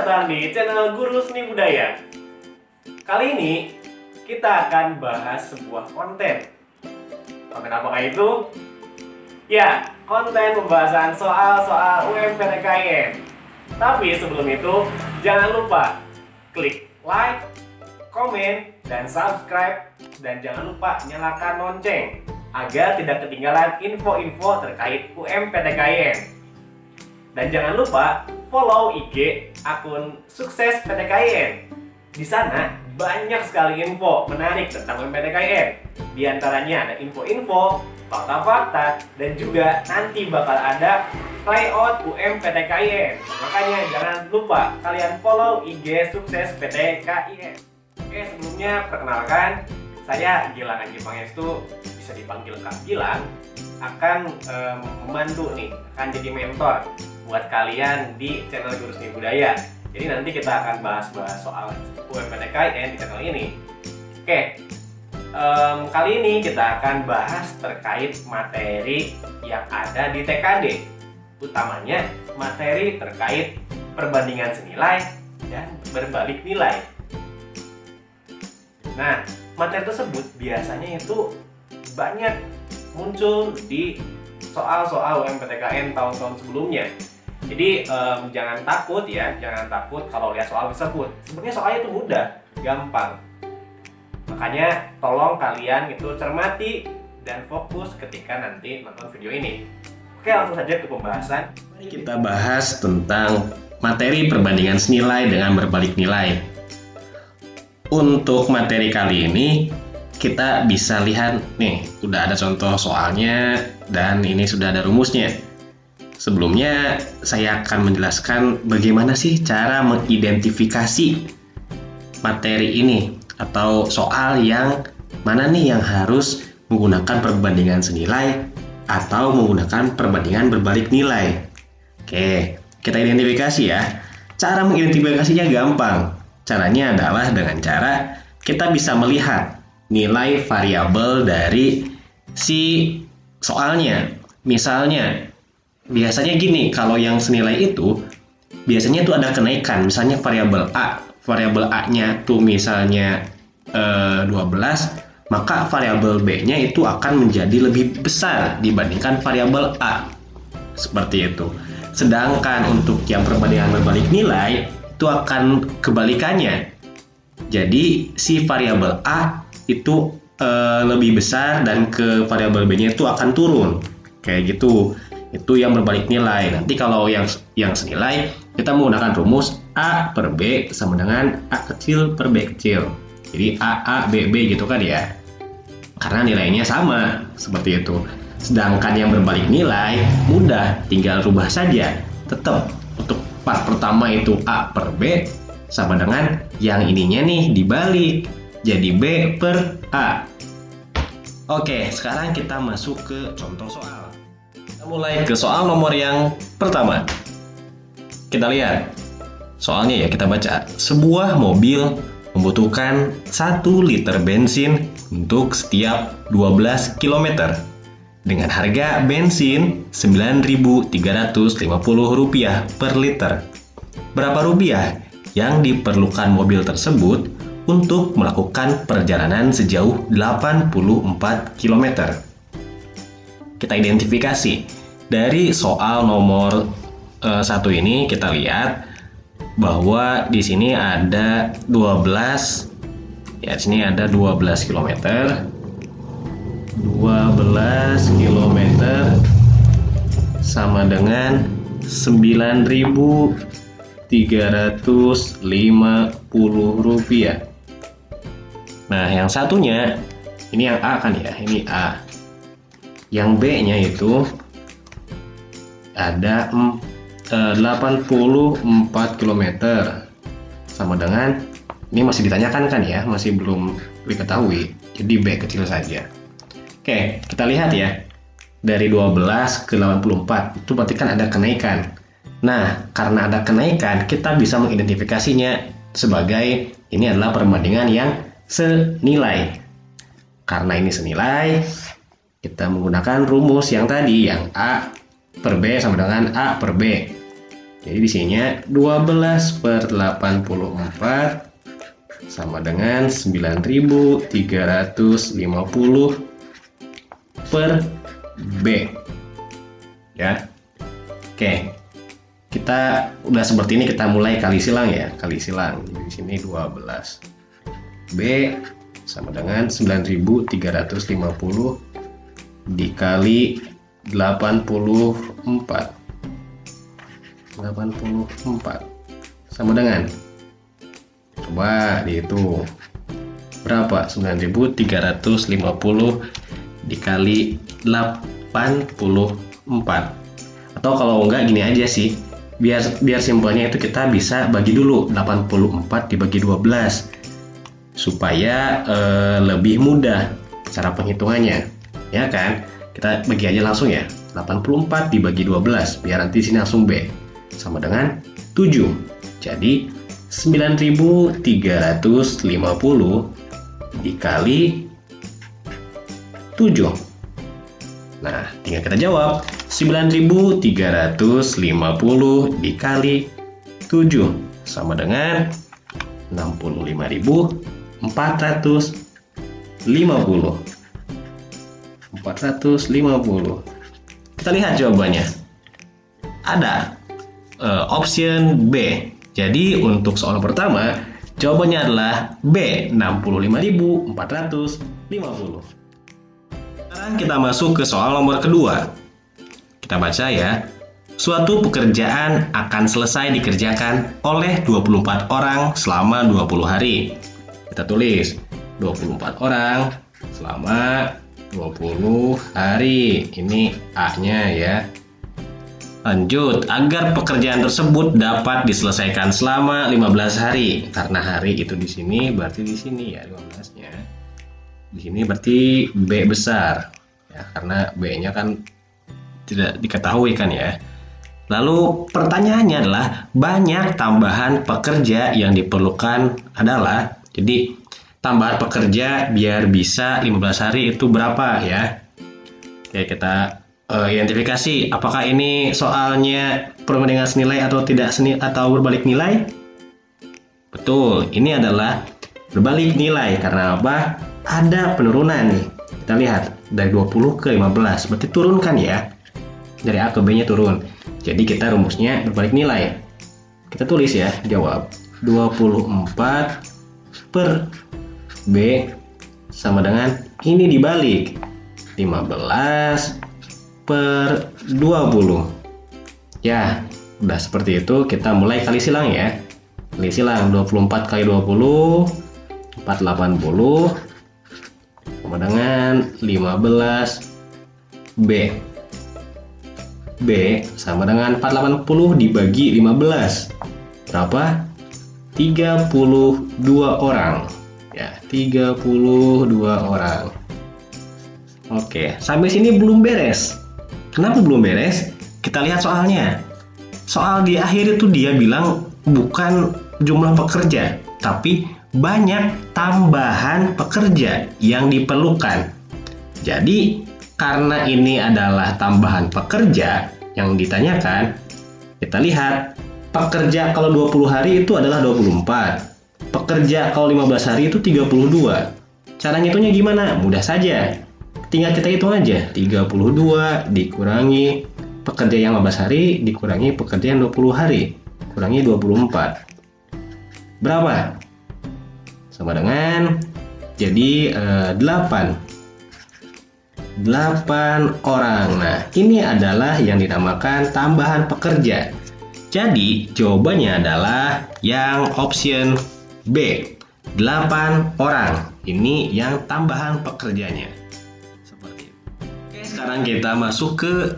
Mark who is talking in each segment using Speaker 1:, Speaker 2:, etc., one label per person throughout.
Speaker 1: datang di channel Guru Seni Budaya. Kali ini kita akan bahas sebuah konten. Konten apakah itu? Ya, konten pembahasan soal-soal UMPTKIN. Tapi sebelum itu, jangan lupa klik like, komen, dan subscribe. Dan jangan lupa nyalakan lonceng agar tidak ketinggalan info-info terkait UMPTKIN. Dan jangan lupa follow IG akun Sukses PTKIN. Di sana banyak sekali info menarik tentang UMPTKIN. Di antaranya ada info-info, fakta-fakta, dan juga nanti bakal ada tryout UMPTKIN. Makanya jangan lupa kalian follow IG Sukses PTKIN. Oke, sebelumnya perkenalkan, saya Gilang Anji Pangestu, bisa dipanggil Kak Gilang, akan membantu nih, akan jadi mentor buat kalian di channel Guru Seni Budaya. Jadi nanti kita akan bahas-bahas soal UMPTKIN di channel ini. Oke, kali ini kita akan bahas terkait materi yang ada di TKD, utamanya materi terkait perbandingan senilai dan berbalik nilai. Nah, materi tersebut biasanya itu banyak muncul di soal-soal UMPTKIN tahun-tahun sebelumnya. Jadi jangan takut ya, jangan takut kalau lihat soal tersebut. Sebenarnya soalnya itu mudah, gampang. Makanya tolong kalian itu cermati dan fokus ketika nanti nonton video ini. Oke, langsung saja ke pembahasan.
Speaker 2: Mari kita bahas tentang materi perbandingan senilai dengan berbalik nilai. Untuk materi kali ini kita bisa lihat nih, udah ada contoh soalnya dan ini sudah ada rumusnya. Sebelumnya saya akan menjelaskan bagaimana sih cara mengidentifikasi materi ini atau soal yang mana nih yang harus menggunakan perbandingan senilai atau menggunakan perbandingan berbalik nilai. Oke, kita identifikasi ya. Cara mengidentifikasinya gampang. Caranya adalah dengan cara kita bisa melihat nilai variabel dari si soalnya. Misalnya, biasanya gini, kalau yang senilai itu biasanya tuh ada kenaikan. Misalnya variabel A-nya tuh misalnya 12, maka variabel B-nya itu akan menjadi lebih besar dibandingkan variabel A. Seperti itu. Sedangkan untuk yang perbandingan berbalik nilai itu akan kebalikannya. Jadi si variabel A itu lebih besar dan ke variabel B-nya itu akan turun. Kayak gitu. Itu yang berbalik nilai. Nanti kalau yang senilai, kita menggunakan rumus A per B sama dengan A kecil per B kecil. Jadi A, B, B gitu kan ya. Karena nilainya sama, seperti itu. Sedangkan yang berbalik nilai, mudah, tinggal rubah saja. Tetap, untuk part pertama itu A per B, sama dengan yang ininya nih dibalik. Jadi B per A. Oke, sekarang kita masuk ke contoh soal. Kita mulai ke soal nomor yang pertama. Kita lihat soalnya ya, kita baca. Sebuah mobil membutuhkan 1 liter bensin untuk setiap 12 km dengan harga bensin Rp9.350 per liter. Berapa rupiah yang diperlukan mobil tersebut untuk melakukan perjalanan sejauh 84 km? Kita identifikasi dari soal nomor 1 ini. Kita lihat bahwa di sini ada 12 ya, di sini ada 12 km. 12 km sama dengan Rp9.350. Nah, yang satunya ini yang A kan ya, ini A. Yang B-nya itu ada 84 km sama dengan, ini masih ditanyakan kan ya, masih belum diketahui, jadi B kecil saja. Oke, kita lihat ya, dari 12 ke 84 itu berarti kan ada kenaikan. Nah, karena ada kenaikan, kita bisa mengidentifikasinya sebagai ini adalah perbandingan yang senilai. Karena ini senilai, kita menggunakan rumus yang tadi, yang A per B sama dengan A per B. Jadi di sininya 12 per 84 sama dengan 9.350 per B. Ya. Oke. Kita udah seperti ini, kita mulai kali silang ya. Kali silang. Jadi di sini 12. B sama dengan 9.350 dikali 84 sama dengan, coba dihitung berapa, 9.350 dikali 84. Atau kalau enggak gini aja sih, biar simpelnya itu kita bisa bagi dulu 84 dibagi 12 supaya lebih mudah cara penghitungannya, ya kan? Kita bagi aja langsung ya, 84 dibagi 12 biar nanti sini langsung B sama dengan 7. Jadi 9.350 dikali 7. Nah, tinggal kita jawab 9.350 dikali 7 sama dengan 450. Kita lihat jawabannya. Ada option B. Jadi untuk soal pertama jawabannya adalah B, 65.450. Sekarang kita masuk ke soal nomor kedua. Kita baca ya. Suatu pekerjaan akan selesai dikerjakan oleh 24 orang selama 20 hari. Kita tulis 24 orang selama 20 hari. Ini A-nya ya. Lanjut, agar pekerjaan tersebut dapat diselesaikan selama 15 hari. Karena hari itu di sini, berarti di sini ya 15-nya. Di sini berarti B besar. Ya, karena B-nya kan tidak diketahui kan ya. Lalu pertanyaannya adalah banyak tambahan pekerja yang diperlukan adalah, jadi tambahan pekerja biar bisa 15 hari itu berapa ya. Oke, kita identifikasi apakah ini soalnya perbandingan senilai atau tidak atau berbalik nilai. Betul, ini adalah berbalik nilai karena apa? Ada penurunan nih. Kita lihat dari 20 ke 15, berarti turun kan ya. Dari A ke B-nya turun. Jadi kita rumusnya berbalik nilai. Kita tulis ya, jawab 24 per B sama dengan ini dibalik 15 per 20. Ya, udah seperti itu. Kita mulai kali silang ya. Kali silang 24 kali 20 480 sama dengan 15 B. B sama dengan 480 dibagi 15. Berapa? 32 orang. Ya, 32 orang. Oke, sampai sini belum beres. Kenapa belum beres? Kita lihat soalnya. Soal di akhir itu dia bilang bukan jumlah pekerja, tapi banyak tambahan pekerja yang diperlukan. Jadi karena ini adalah tambahan pekerja yang ditanyakan, kita lihat pekerja kalau 20 hari itu adalah 24. Pekerja kalau 15 hari itu 32. Cara ngitungnya gimana? Mudah saja. Tinggal kita hitung aja. 32 dikurangi pekerja yang 15 hari dikurangi pekerja yang 20 hari. Kurangi 24. Berapa? Sama dengan jadi 8 orang. Nah, ini adalah yang dinamakan tambahan pekerja. Jadi, jawabannya adalah yang option B, 8 orang. Ini yang tambahan pekerjanya. Seperti itu. Oke, sekarang kita masuk ke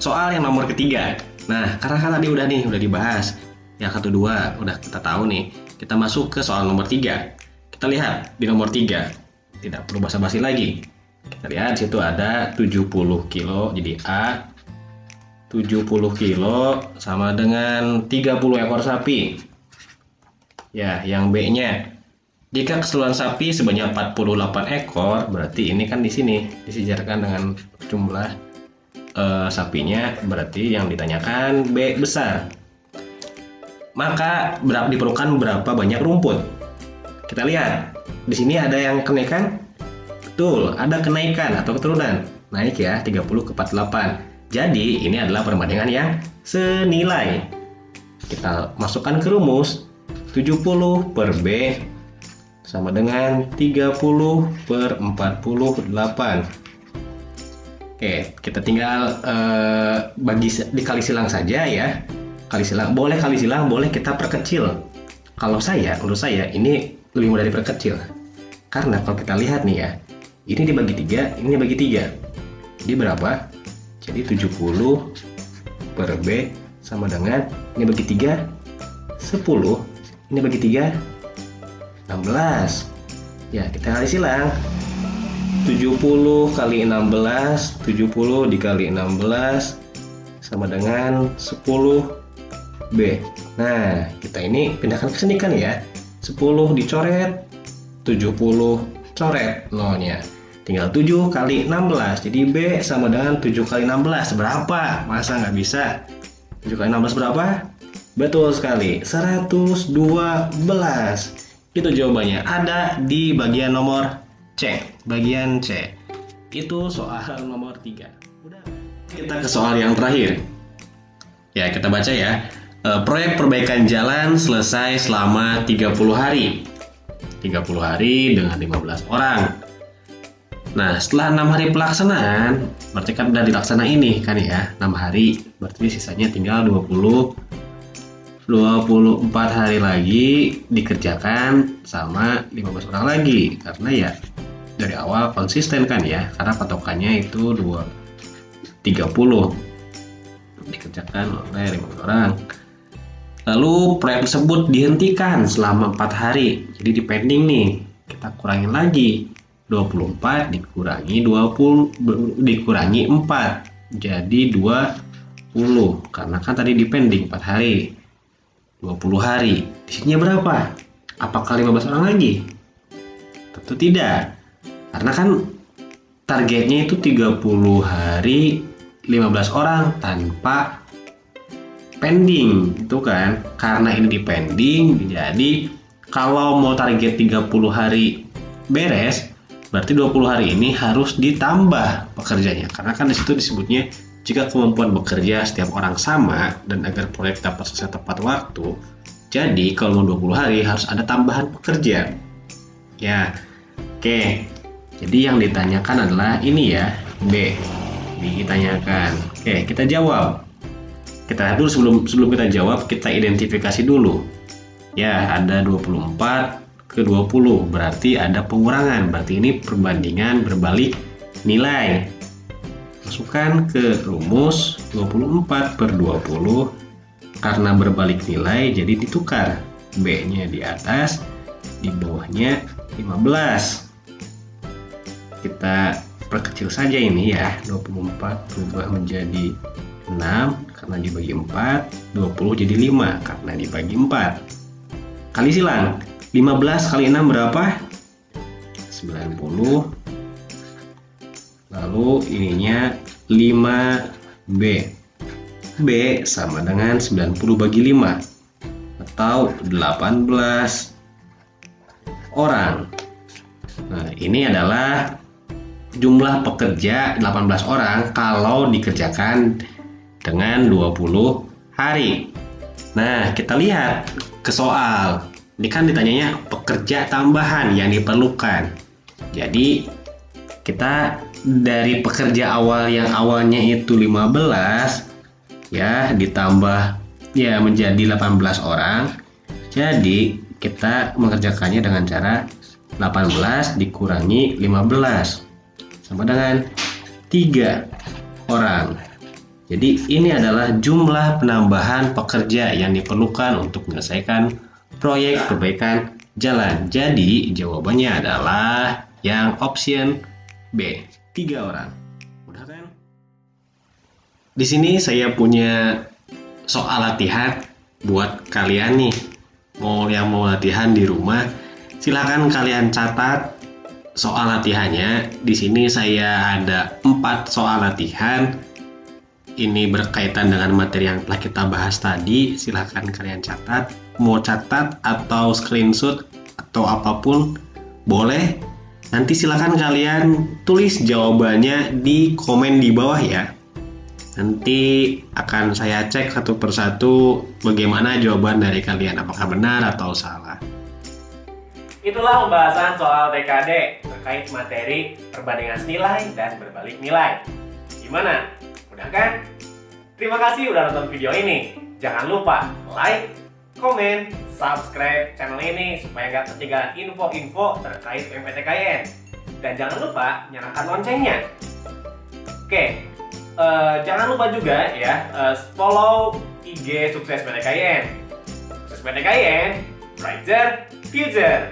Speaker 2: soal yang nomor ketiga. Nah, karena kan tadi udah dibahas. Yang 1, 2 udah kita tahu nih. Kita masuk ke soal nomor 3. Kita lihat di nomor 3. Tidak perlu basa-basi lagi. Kita lihat situ ada 70 kilo, jadi A 70 kilo sama dengan 30 ekor sapi. Ya, yang B-nya jika keseluruhan sapi sebanyak 48 ekor, berarti ini kan di sini disejarkan dengan jumlah sapinya, berarti yang ditanyakan B besar. maka diperlukan berapa banyak rumput. Kita lihat, di sini ada yang kenaikan? Betul, ada kenaikan atau keturunan. Naik ya, 30 ke 48. Jadi, ini adalah perbandingan yang senilai. Kita masukkan ke rumus, 70 per B sama dengan 30 per 48. Oke, kita tinggal dikali silang saja ya. Kali silang, boleh kita perkecil. Menurut saya ini lebih mudah diperkecil. Karena kalau kita lihat nih ya, ini dibagi 3, ini dibagi 3. Jadi berapa? Jadi 70 per B sama dengan, ini bagi 3, 10. Ini bagi 3, 16. Ya, kita kali silang. 70 kali 16, 70 dikali 16 sama dengan 10 B. Nah, kita ini pindahkan ke sini kan ya. 10 dicoret, 70 coret nolnya. Tinggal 7 kali 16. Jadi B sama dengan 7 kali 16. Berapa? Masa nggak bisa? 7 kali 16 berapa? Betul sekali, 112. Itu jawabannya. Ada di bagian nomor C. Bagian C. Itu soal nomor 3. Udah. Kita ke soal yang terakhir. Ya, kita baca ya. Proyek perbaikan jalan selesai selama 30 hari. 30 hari dengan 15 orang. Nah, setelah 6 hari pelaksanaan, berarti kan udah dilaksana ini kan ya, 6 hari. Berarti sisanya tinggal 24 hari lagi dikerjakan sama 15 orang lagi. Karena ya dari awal konsisten kan ya, karena patokannya itu 30 dikerjakan oleh 15 orang. Lalu proyek tersebut dihentikan selama 4 hari. Jadi dipending nih. Kita kurangin lagi. 24 dikurangi 4. Jadi 20. Karena kan tadi dipending 4 hari. 20 hari. Di berapa? Apakah 15 orang lagi? Tentu tidak. Karena kan targetnya itu 30 hari 15 orang tanpa pending, itu kan. Karena ini dipending, jadi kalau mau target 30 hari beres, berarti 20 hari ini harus ditambah pekerjanya. Karena kan disitu disebutnya jika kemampuan bekerja setiap orang sama dan agar proyek dapat selesai tepat waktu. Jadi kalau mau 20 hari harus ada tambahan pekerja. Ya, oke. Jadi yang ditanyakan adalah ini ya, B. Ditanyakan. Oke, kita jawab. Kita lihat dulu sebelum kita jawab, kita identifikasi dulu. Ya, ada 24 ke 20, berarti ada pengurangan. Berarti ini perbandingan berbalik nilai. Masukkan ke rumus 24 per 20. Karena berbalik nilai, jadi ditukar. B-nya di atas, di bawahnya 15. Kita perkecil saja ini ya. 24 berubah menjadi 6 karena dibagi 4, 20 jadi 5 karena dibagi 4. Kali silang, 15 kali 6 berapa? 90. Lalu ininya 5B. B sama dengan 90 bagi 5 atau 18 orang. Nah, ini adalah jumlah pekerja 18 orang kalau dikerjakan dengan 20 hari. Nah, kita lihat ke soal. Ini kan ditanyanya pekerja tambahan yang diperlukan. Jadi, kita dari pekerja awal yang awalnya itu 15 ya ditambah ya menjadi 18 orang. Jadi, kita mengerjakannya dengan cara 18 dikurangi 15 sama dengan 3 orang. Jadi ini adalah jumlah penambahan pekerja yang diperlukan untuk menyelesaikan proyek perbaikan jalan. Jadi jawabannya adalah yang option B, 3 orang. Mudah kan? Di sini saya punya soal latihan buat kalian nih. Yang mau latihan di rumah, silakan kalian catat soal latihannya. Di sini saya ada 4 soal latihan. ini berkaitan dengan materi yang telah kita bahas tadi, silahkan kalian catat. Mau catat atau screenshot atau apapun boleh. Nanti silahkan kalian tulis jawabannya di komen di bawah ya. Nanti akan saya cek satu persatu bagaimana jawaban dari kalian, apakah benar atau salah.
Speaker 1: Itulah pembahasan soal TKD terkait materi perbandingan nilai dan berbalik nilai. Gimana? Udah kan? Terima kasih udah nonton video ini. Jangan lupa like, komen, subscribe channel ini supaya nggak ketinggalan info-info terkait PMPTKIN. Dan jangan lupa nyalakan loncengnya. Oke, jangan lupa juga ya follow IG Sukses PTKIN. Sukses PTKIN, Brighter Future.